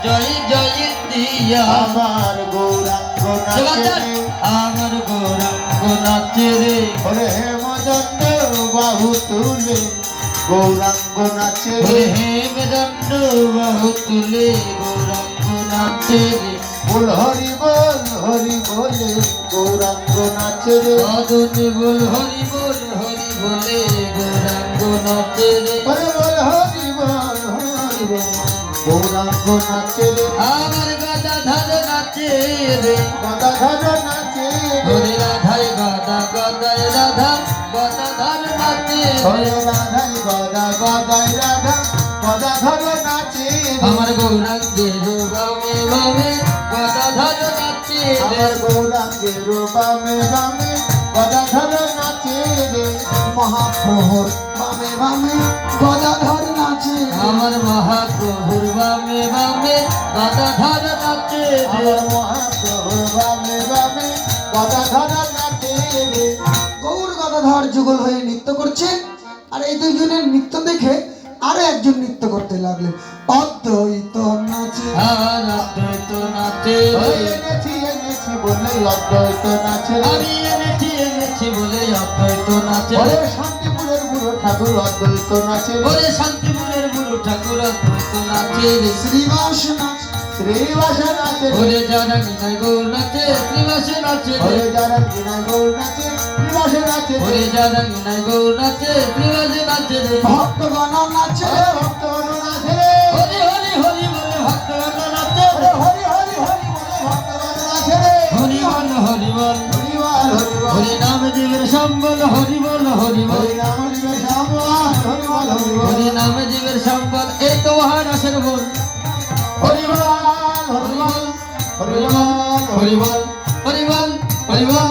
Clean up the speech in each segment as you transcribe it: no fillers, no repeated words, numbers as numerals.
জয় জয় দিয়া আমার গৌরাঙ্গ নাচে রে আমার গৌরাঙ্গ নাচে রে ওরে হেমদণ্ড বাহু তুলে গৌরাঙ্গ নাচে রে ওরে হেমদণ্ড বাহু তুলে গৌরাঙ্গ নাচে রে বল হরি বলে গৌরাঙ্গ নাচে রে মদন বল হরি বলে গৌরাঙ্গ নাচে রে ওরে বল হরি বল গৌরাঙ্গ নাচে রে আমার গদাধর নাচে রে গদাধর নাচে রে ওরে রাধাই গদায় রাধা গদাধর নাচে ওরে রে রাধাই গদায় রাধা গদাধর নাচে রে আমার গৌরাঙ্গের বামে বামে গদাধর নাচে রে আমার গৌরাঙ্গের বামে বামে গদাধর নাচে রে মহাপ্রভুর বামে বামে গদাধর নাচে আমার মহাপ্রভুর বামে বামে গদাধর নাচে রে আমার মহাপ্রভুর বামে বামে গদাধর নাচে রে গৌর গদাধর যুগল হয়ে নৃত্য করছেন। আর এই দুইজনের নৃত্য দেখে আরো একজন নৃত্য করতে লাগলেন। অদ্বৈত নাচে আর অদ্বৈত নাচে ওই রে এনেছি বলে অদ্বৈত নাচে রে আমি এনেছি বলে অদ্বৈত নাচে ওরে রে শান্তিপুরের বুড়ো ঠাকুর অদ্বৈত নাচে রে ওরে শান্তিপুরের বুড়ো ঠাকুর অদ্বৈত নাচে রে শ্রীবাস নাচ শ্রীবাস নাচে রে ওরে যারা নিনাই গৌর নাচে শ্রীবাসে নাচে রে ওরে যারা বিনা গৌর নাচে শ্রীবাস নাচে রে ওরে যারা নিনাই গৌর নাচে শ্রীবাসে নাচে রে ভক্তগণ নাচে ওরে ভক্তগণ নাচে রে হরি হরি হরি বলে ভক্তগণ নাচে ওরে রে হরি হরি হরি বলে ভক্তগণ নাচে রে হরি বল হরি বল হরি বল হরি বল হরি নাম জীবের সম্বল হরি বল হরি বল হরি নাম দিবে শ্যামলাল হরি বল হরি বল হরি নাম জীবের সম্বল এই তো মহারাসের বল হরি বল হরি বল হরি বল হরি বল হরি বল হরি বল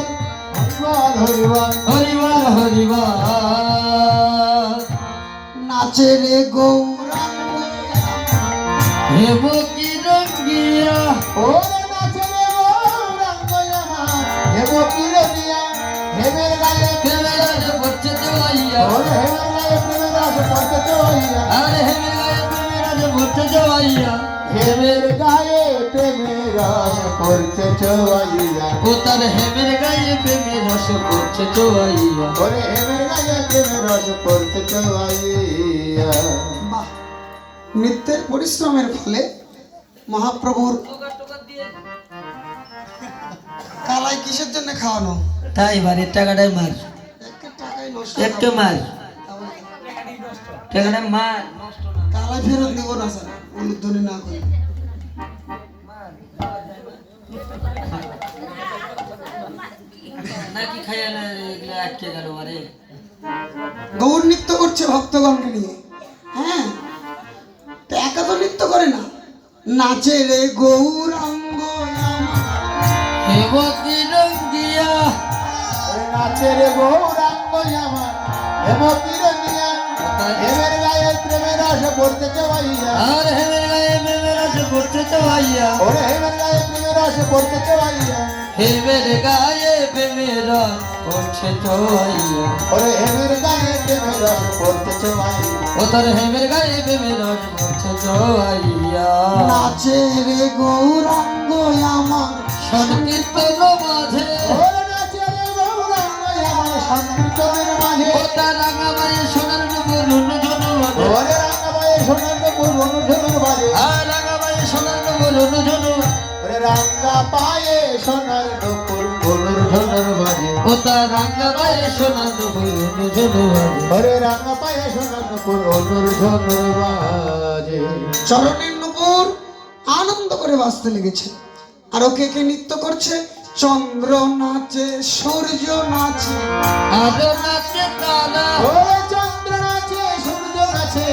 হরি বল হরি বল হরি বল নাচে রে গৌরাঙ্গ হেব কি রঙ্গিয়া ওরে নাচে রে গৌরাঙ্গ আমার হেব কিরনিয়া হেবের গায়ে প্রেমের রাজ পড়ছে জবাইয়া ওরে হেবের গায়ে প্রেমের রস পড়তে চইয়া আরে হেমের গায়ে প্রেমের রাজ পড়ছে জবাইয়া হেবের গায়ে প্রেমের রস পড়তে চইয়া ও তার হেমের গায়ে প্রেমের রস পড়ছে জবাইয়া ওরে হেবের গায়ে প্রেমের রস পড়তে চইয়া বাহ! নৃত্যের পরিশ্রমের ফলে মহাপ্রভুর কালাই কিসের জন্য খাওয়ানো? তাই বাড়ির টাকাটাই মার একটা টাকাই নষ্ট একটু মার টাকাটা মার কালাই ফেরত দিব না স্যার, উলুধ্বনি না করে। নাকি খাইয়া না এগুলো আটকে গেল আরে গৌর নৃত্য করছে ভক্তগণকে নিয়ে। হ্যাঁ, তো একা তো নৃত্য করে না, নাচে রে গৌরাঙ্গ আমার। হেব কি রঙ্গিয়া ওরে নাচে রে গৌরাঙ্গ আমার হেব কিরনিয়া হেবের গায়ে প্রেমের রস পড়তে চইয়া আর হেমের গায়ে প্রেমের রস পড়ছে জবাইয়া ওরে হেবের গায়ে প্রেমের রস পড়তে চইয়া হেমের গায়ে প্রেমের রস পড়ছে জবাইয়া ওরে হেবের গায়ে প্রেমের রস পড়তে চইয়া ও তার হেমের গায়ে প্রেমের রস পড়ছে জবাইয়া নাচে রে গৌরাঙ্গ আমার। সংকীর্তন মাঝে ওরে নাচে রে গৌরাঙ্গ আমার সংকীর্তনের মাঝে ও তার রাঙামায়ে সোনার নুপুর অনুজন বাজে ওরে রাঙ্গাবায়ে সোনার নুপুর অনুঝনের বাজে আর রাঙামায়ে সোনার নুপুর অনুজন ওরে রাঙ্গা পায়ে সোনার নুপুর অনুঝনের বাজে ও তার রাঙামায়ে সোনার নুপুর অনুজন বাজে ওরে রাঙ্গা পায়ে সোনার নুপুর অনুঝনের বাজে চরণের নুপুর আনন্দ করে বাঁচতে লেগেছে। আর ওকে কে নৃত্য করছে? চন্দ্র নাচে, সূর্য নাচে, আর নাচে তারা ওরে চন্দ্র নাচে সূর্য নাচে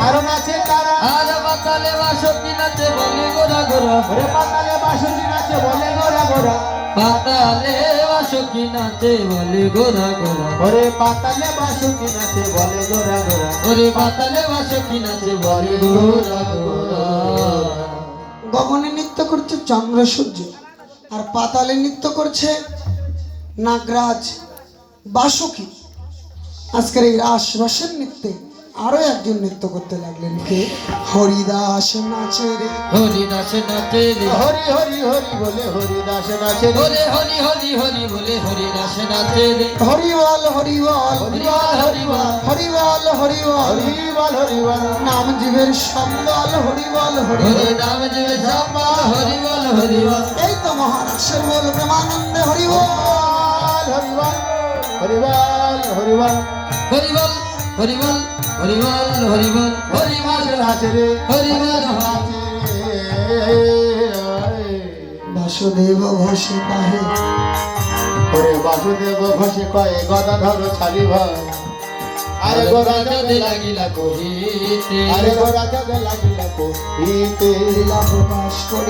আর নাচে তারা আর বাতালে বাসকি নাচে বলে গোরা গোরা ওরে পাতালে বাঁশুরি নাচে বলে গোরা গোরা পাতালে বাসকি নাচে বলে গোরা গোরা ওরে পাতালে বাঁশুরি নাচে বলে গোরা গোরা ওরে পাতালে বাসকি নাচে বলে গোরা গোরা গগনে নৃত্য করছে চন্দ্র সূর্য, আর পাতালে নৃত্য করছে নাগরাজ বাসুকি। আজকের এই রাস রসের নৃত্যে আরো একজন নৃত্য করতে লাগলেন, কে? হরিদাস নাচে রে, হরিদাস নাচে রে, হরি হরি হরি বলে হরিদাস নাচে রে, বলে হরি হরি হরি বলে হরিদাস নাচে রে, হরিবল হরিবল হরিবল হরিবল হরিবল হরিবল হরিবল হরিবল নাম জীবের সম্বল হরিবল হরি হরিবল। নাম জয় সাম্বা হরি বল হরি বল, এই তো মহারাষ্ট্রের বল প্রেমানন্দে হরিবল। হরিবল হরিবল হরিবল হরি বল হরি বল হরি বল হরি বল হরি বল নাচে রে হরি বল নাচে রে বাসুদেব ঘোষে কাহে, ওরে বাসুদেব ঘোষে কয়ে গদাধর ছাড়ি ভাই আরে গোরা রাজাতে লাগিলা কহিতে আরে গোরা লাগিলা কহিতে লীলা প্রকাশ করি